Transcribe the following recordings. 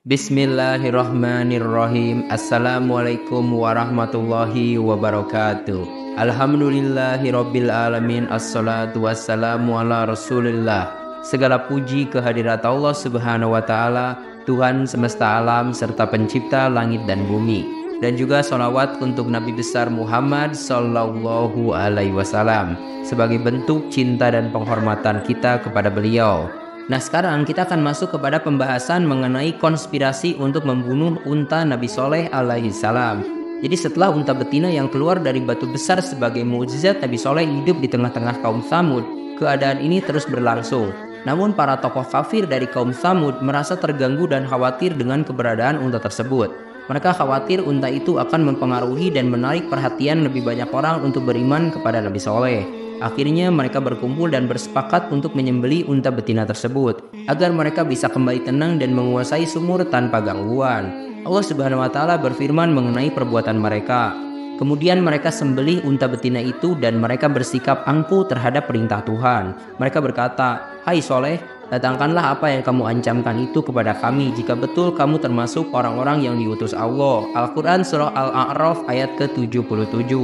Bismillahirrahmanirrahim. Assalamualaikum warahmatullahi wabarakatuh. Alhamdulillahirabbil alamin. Assalatu wassalamu ala Rasulillah. Segala puji kehadirat Allah Subhanahu wa taala, Tuhan semesta alam serta pencipta langit dan bumi. Dan juga sholawat untuk Nabi besar Muhammad sallallahu alaihi wasallam sebagai bentuk cinta dan penghormatan kita kepada beliau. Nah, sekarang kita akan masuk kepada pembahasan mengenai konspirasi untuk membunuh unta Nabi Soleh alaihi salam. Jadi setelah unta betina yang keluar dari batu besar sebagai mukjizat Nabi Soleh hidup di tengah-tengah kaum Tsamud, keadaan ini terus berlangsung. Namun para tokoh kafir dari kaum Tsamud merasa terganggu dan khawatir dengan keberadaan unta tersebut. Mereka khawatir unta itu akan mempengaruhi dan menarik perhatian lebih banyak orang untuk beriman kepada Nabi Soleh. Akhirnya mereka berkumpul dan bersepakat untuk menyembelih unta betina tersebut agar mereka bisa kembali tenang dan menguasai sumur tanpa gangguan. Allah Subhanahu wa taala berfirman mengenai perbuatan mereka. Kemudian mereka sembelih unta betina itu dan mereka bersikap angkuh terhadap perintah Tuhan. Mereka berkata, "Hai Soleh, datangkanlah apa yang kamu ancamkan itu kepada kami jika betul kamu termasuk orang-orang yang diutus Allah." Al-Quran Surah Al-A'raf ayat ke-77.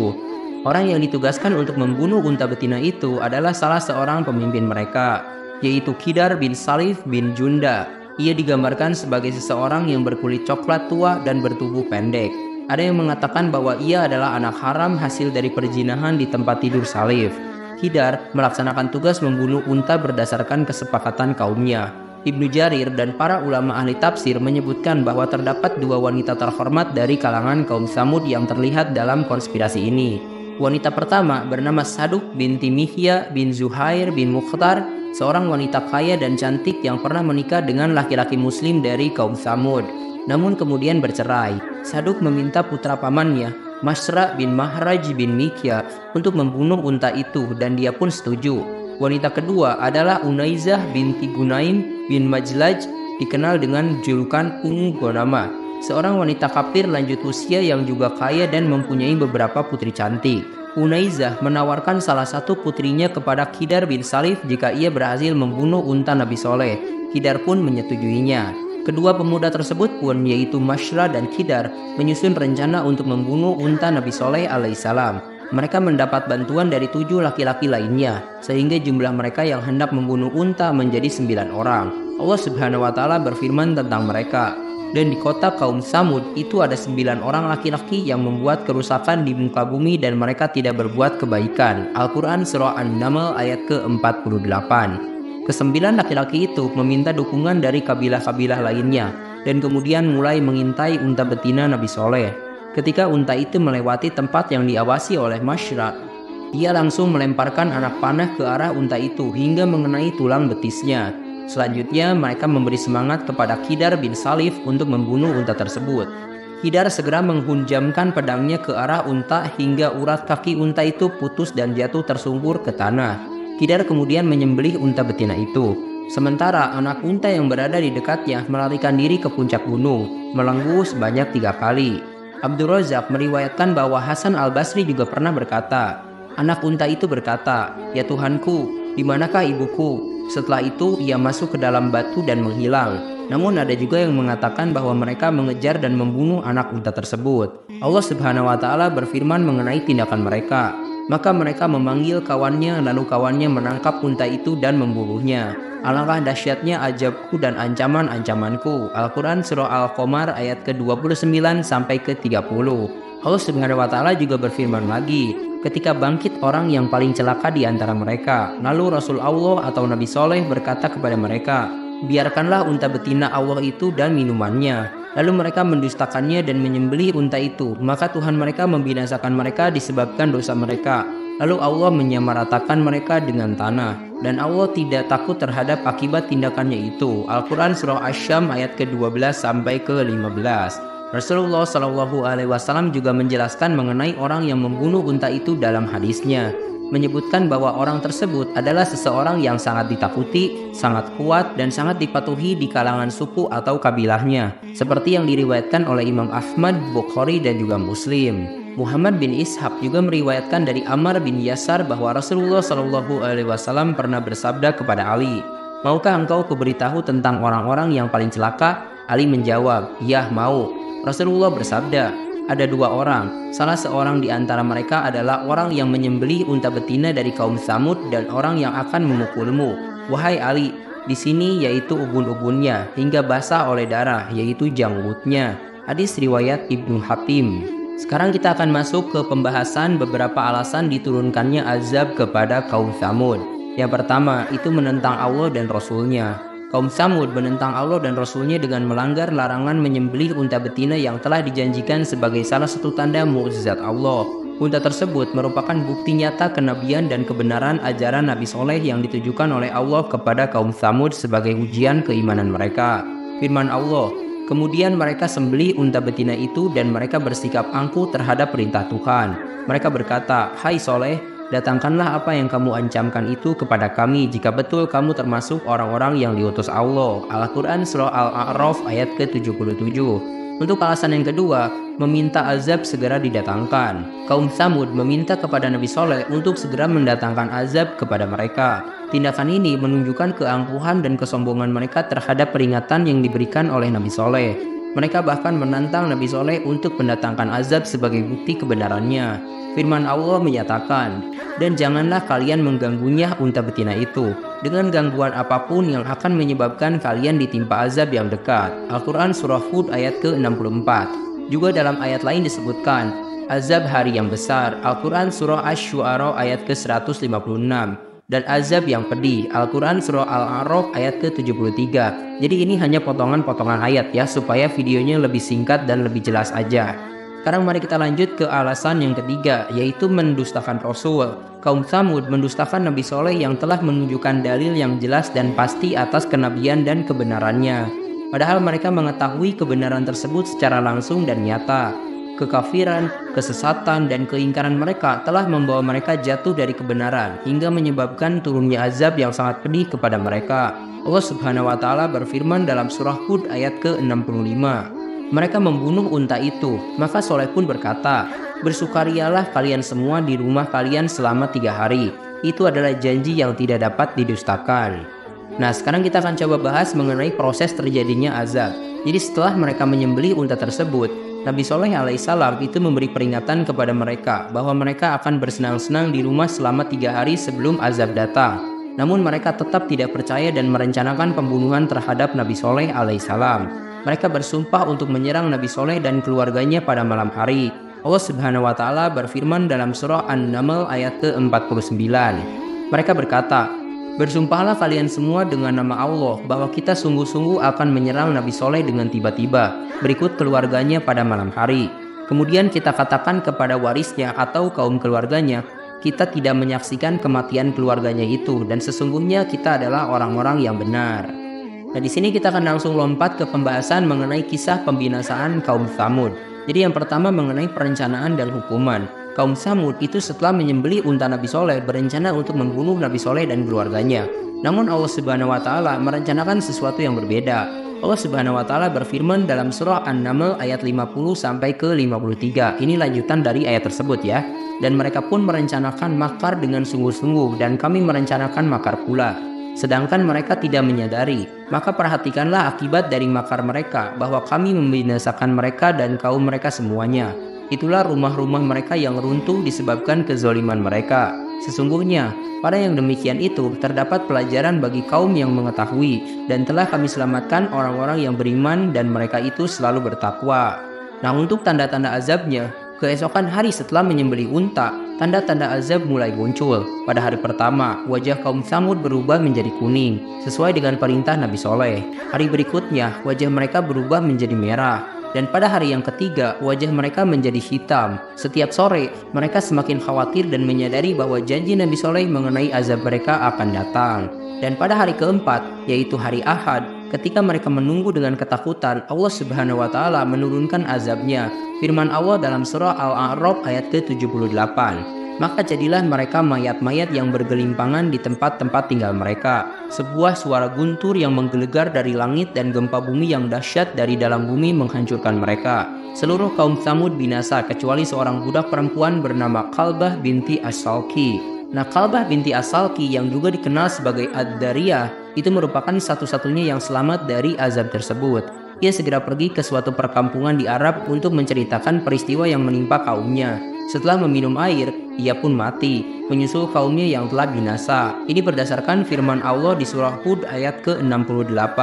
Orang yang ditugaskan untuk membunuh unta betina itu adalah salah seorang pemimpin mereka, yaitu Qidar bin Salif bin Junda. Ia digambarkan sebagai seseorang yang berkulit coklat tua dan bertubuh pendek. Ada yang mengatakan bahwa ia adalah anak haram hasil dari perzinahan di tempat tidur Salif. Qidar melaksanakan tugas membunuh unta berdasarkan kesepakatan kaumnya. Ibnu Jarir dan para ulama ahli tafsir menyebutkan bahwa terdapat dua wanita terhormat dari kalangan kaum Tsamud yang terlihat dalam konspirasi ini. Wanita pertama bernama Saduk binti Mihya bin Zuhair bin Mukhtar, seorang wanita kaya dan cantik yang pernah menikah dengan laki-laki muslim dari kaum Tsamud, namun kemudian bercerai. Saduk meminta putra pamannya, Masra bin Mahraj bin Mikya, untuk membunuh unta itu dan dia pun setuju. Wanita kedua adalah Unaizah binti Gunaim bin Majlaj, dikenal dengan julukan Gonama, seorang wanita kafir lanjut usia yang juga kaya dan mempunyai beberapa putri cantik. Unaizah menawarkan salah satu putrinya kepada Qidar bin Salif jika ia berhasil membunuh unta Nabi Soleh. Qidar pun menyetujuinya. Kedua pemuda tersebut pun, yaitu Masra dan Qidar, menyusun rencana untuk membunuh unta Nabi Soleh alaihissalam. Mereka mendapat bantuan dari 7 laki-laki lainnya, sehingga jumlah mereka yang hendak membunuh unta menjadi 9 orang. Allah Subhanahu wa taala berfirman tentang mereka, "Dan di kota kaum Tsamud itu ada 9 orang laki-laki yang membuat kerusakan di muka bumi dan mereka tidak berbuat kebaikan." Al-Quran Surah An-Naml ayat ke-48. Kesembilan laki-laki itu meminta dukungan dari kabilah-kabilah lainnya dan kemudian mulai mengintai unta betina Nabi Soleh. Ketika unta itu melewati tempat yang diawasi oleh Masra, dia langsung melemparkan anak panah ke arah unta itu hingga mengenai tulang betisnya. Selanjutnya mereka memberi semangat kepada Qidar bin Salif untuk membunuh unta tersebut. Qidar segera menghunjamkan pedangnya ke arah unta hingga urat kaki unta itu putus dan jatuh tersungkur ke tanah. Qidar kemudian menyembelih unta betina itu. Sementara anak unta yang berada di dekatnya melarikan diri ke puncak gunung, melenggu sebanyak 3 kali. Abdul Razak meriwayatkan bahwa Hasan al-Basri juga pernah berkata, anak unta itu berkata, "Ya Tuhanku, di manakah ibuku?" Setelah itu ia masuk ke dalam batu dan menghilang. Namun ada juga yang mengatakan bahwa mereka mengejar dan membunuh anak unta tersebut. Allah Subhanahu wa taala berfirman mengenai tindakan mereka. Maka mereka memanggil kawannya, lalu kawannya menangkap unta itu dan membunuhnya. Alangkah dahsyatnya ajabku dan ancaman-ancamanku. Al-Quran Surah Al-Qamar ayat ke-29 sampai ke-30. Allah Subhanahu wa taala juga berfirman lagi, ketika bangkit orang yang paling celaka di antara mereka, lalu Rasul Allah atau Nabi Soleh berkata kepada mereka, "Biarkanlah unta betina Allah itu dan minumannya." Lalu mereka mendustakannya dan menyembelih unta itu, maka Tuhan mereka membinasakan mereka disebabkan dosa mereka. Lalu Allah menyamaratakan mereka dengan tanah, dan Allah tidak takut terhadap akibat tindakannya itu. Al-Quran Surah Asy-Syam ayat ke-12 sampai ke-15. Rasulullah Shallallahu Alaihi Wasallam juga menjelaskan mengenai orang yang membunuh unta itu dalam hadisnya, menyebutkan bahwa orang tersebut adalah seseorang yang sangat ditakuti, sangat kuat, dan sangat dipatuhi di kalangan suku atau kabilahnya, seperti yang diriwayatkan oleh Imam Ahmad, Bukhari, dan juga Muslim. Muhammad bin Ishaq juga meriwayatkan dari Ammar bin Yasar bahwa Rasulullah Shallallahu Alaihi Wasallam pernah bersabda kepada Ali, "Maukah engkau kuberitahu tentang orang-orang yang paling celaka?" Ali menjawab, "Ya, mau." Rasulullah bersabda, "Ada dua orang, salah seorang di antara mereka adalah orang yang menyembelih unta betina dari kaum Tsamud dan orang yang akan memukulmu. Wahai Ali, di sini yaitu ubun-ubunnya hingga basah oleh darah, yaitu janggutnya." Hadis riwayat Ibnu Hatim. Sekarang kita akan masuk ke pembahasan beberapa alasan diturunkannya azab kepada kaum Tsamud. Yang pertama, itu menentang Allah dan Rasul-Nya. Kaum Tsamud menentang Allah dan Rasul-Nya dengan melanggar larangan menyembelih unta betina yang telah dijanjikan sebagai salah satu tanda mukjizat Allah. Unta tersebut merupakan bukti nyata kenabian dan kebenaran ajaran Nabi Soleh yang ditujukan oleh Allah kepada kaum Tsamud sebagai ujian keimanan mereka. Firman Allah, "Kemudian mereka sembelih unta betina itu dan mereka bersikap angkuh terhadap perintah Tuhan. Mereka berkata, 'Hai Soleh, datangkanlah apa yang kamu ancamkan itu kepada kami jika betul kamu termasuk orang-orang yang diutus Allah.'" Al-Quran Surah Al-A'raf ayat ke-77. Untuk alasan yang kedua, meminta azab segera didatangkan. Kaum Tsamud meminta kepada Nabi Soleh untuk segera mendatangkan azab kepada mereka. Tindakan ini menunjukkan keangkuhan dan kesombongan mereka terhadap peringatan yang diberikan oleh Nabi Soleh. Mereka bahkan menantang Nabi Soleh untuk mendatangkan azab sebagai bukti kebenarannya. Firman Allah menyatakan, "Dan janganlah kalian mengganggunya unta betina itu dengan gangguan apapun yang akan menyebabkan kalian ditimpa azab yang dekat." Al-Quran Surah Hud ayat ke-64. Juga dalam ayat lain disebutkan azab hari yang besar. Al-Quran Surah Asy-Syu'ara ayat ke-156. Dan azab yang pedih. Al-Quran Surah Al-A'raf ayat ke-73. Jadi ini hanya potongan-potongan ayat ya, supaya videonya lebih singkat dan lebih jelas aja. Sekarang mari kita lanjut ke alasan yang ketiga, yaitu mendustakan Rasul. Kaum Tsamud mendustakan Nabi Soleh yang telah menunjukkan dalil yang jelas dan pasti atas kenabian dan kebenarannya. Padahal mereka mengetahui kebenaran tersebut secara langsung dan nyata. Kekafiran, kesesatan, dan keingkaran mereka telah membawa mereka jatuh dari kebenaran hingga menyebabkan turunnya azab yang sangat pedih kepada mereka. Allah Subhanahu wa Ta'ala berfirman dalam surah Hud ayat ke-65. Mereka membunuh unta itu, maka Soleh pun berkata, "Bersukarialah kalian semua di rumah kalian selama 3 hari. Itu adalah janji yang tidak dapat didustakan." Nah, sekarang kita akan coba bahas mengenai proses terjadinya azab. Jadi setelah mereka menyembelih unta tersebut, Nabi Soleh alaihissalam itu memberi peringatan kepada mereka bahwa mereka akan bersenang-senang di rumah selama 3 hari sebelum azab datang. Namun mereka tetap tidak percaya dan merencanakan pembunuhan terhadap Nabi Soleh alaihissalam. Mereka bersumpah untuk menyerang Nabi Soleh dan keluarganya pada malam hari. Allah Subhanahu wa Ta'ala berfirman dalam surah An-Naml ayat ke-49. Mereka berkata, "Bersumpahlah kalian semua dengan nama Allah bahwa kita sungguh-sungguh akan menyerang Nabi Soleh dengan tiba-tiba, berikut keluarganya pada malam hari. Kemudian kita katakan kepada warisnya atau kaum keluarganya, kita tidak menyaksikan kematian keluarganya itu dan sesungguhnya kita adalah orang-orang yang benar." Nah, di sini kita akan langsung lompat ke pembahasan mengenai kisah pembinasaan kaum Tsamud. Jadi yang pertama mengenai perencanaan dan hukuman. Kaum Tsamud itu setelah menyembelih unta Nabi Soleh berencana untuk membunuh Nabi Soleh dan keluarganya. Namun Allah Subhanahu wa Ta'ala merencanakan sesuatu yang berbeda. Allah Subhanahu wa Ta'ala berfirman dalam surah An-Naml ayat 50 sampai ke 53. Ini lanjutan dari ayat tersebut ya. Dan mereka pun merencanakan makar dengan sungguh-sungguh dan kami merencanakan makar pula. Sedangkan mereka tidak menyadari, maka perhatikanlah akibat dari makar mereka, bahwa kami membinasakan mereka dan kaum mereka semuanya. Itulah rumah-rumah mereka yang runtuh disebabkan kezaliman mereka. Sesungguhnya, pada yang demikian itu terdapat pelajaran bagi kaum yang mengetahui, dan telah kami selamatkan orang-orang yang beriman dan mereka itu selalu bertakwa. Nah, untuk tanda-tanda azabnya, keesokan hari setelah menyembelih unta, tanda-tanda azab mulai muncul. Pada hari pertama, wajah kaum Tsamud berubah menjadi kuning, sesuai dengan perintah Nabi Soleh. Hari berikutnya, wajah mereka berubah menjadi merah. Dan pada hari yang ketiga, wajah mereka menjadi hitam. Setiap sore, mereka semakin khawatir dan menyadari bahwa janji Nabi Soleh mengenai azab mereka akan datang. Dan pada hari keempat, yaitu hari Ahad, ketika mereka menunggu dengan ketakutan, Allah Subhanahu wa Ta'ala menurunkan azabnya. Firman Allah dalam surah Al-A'raf ayat ke-78. Maka jadilah mereka mayat-mayat yang bergelimpangan di tempat-tempat tinggal mereka. Sebuah suara guntur yang menggelegar dari langit dan gempa bumi yang dahsyat dari dalam bumi menghancurkan mereka. Seluruh kaum Tsamud binasa kecuali seorang budak perempuan bernama Qalbah binti As-Salki. Nah, Qalbah binti As-Salki yang juga dikenal sebagai Ad-Dariyah itu merupakan satu-satunya yang selamat dari azab tersebut. ia segera pergi ke suatu perkampungan di Arab untuk menceritakan peristiwa yang menimpa kaumnya. Setelah meminum air, ia pun mati, menyusul kaumnya yang telah binasa. Ini berdasarkan firman Allah di surah Hud ayat ke-68.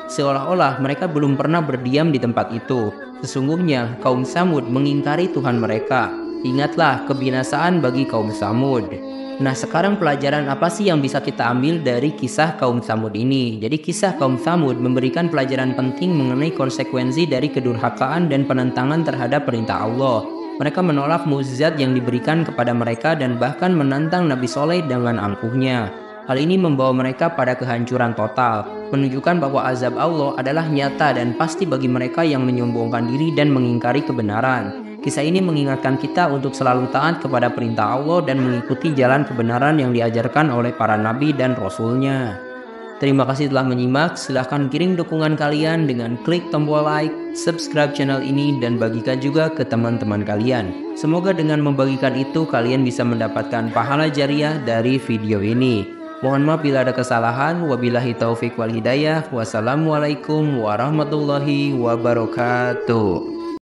Seolah-olah mereka belum pernah berdiam di tempat itu. Sesungguhnya kaum Samud mengingkari Tuhan mereka. Ingatlah kebinasaan bagi kaum Samud. Nah, sekarang pelajaran apa sih yang bisa kita ambil dari kisah kaum Samud ini? Jadi kisah kaum Samud memberikan pelajaran penting mengenai konsekuensi dari kedurhakaan dan penentangan terhadap perintah Allah. Mereka menolak mukjizat yang diberikan kepada mereka dan bahkan menantang Nabi Soleh dengan angkuhnya. Hal ini membawa mereka pada kehancuran total, menunjukkan bahwa azab Allah adalah nyata dan pasti bagi mereka yang menyombongkan diri dan mengingkari kebenaran. Kisah ini mengingatkan kita untuk selalu taat kepada perintah Allah dan mengikuti jalan kebenaran yang diajarkan oleh para nabi dan rasulnya. Terima kasih telah menyimak. Silahkan kirim dukungan kalian dengan klik tombol like, subscribe channel ini, dan bagikan juga ke teman-teman kalian. Semoga dengan membagikan itu kalian bisa mendapatkan pahala jariah dari video ini. Mohon maaf bila ada kesalahan. Wabillahi taufik wal hidayah. Wassalamualaikum warahmatullahi wabarakatuh.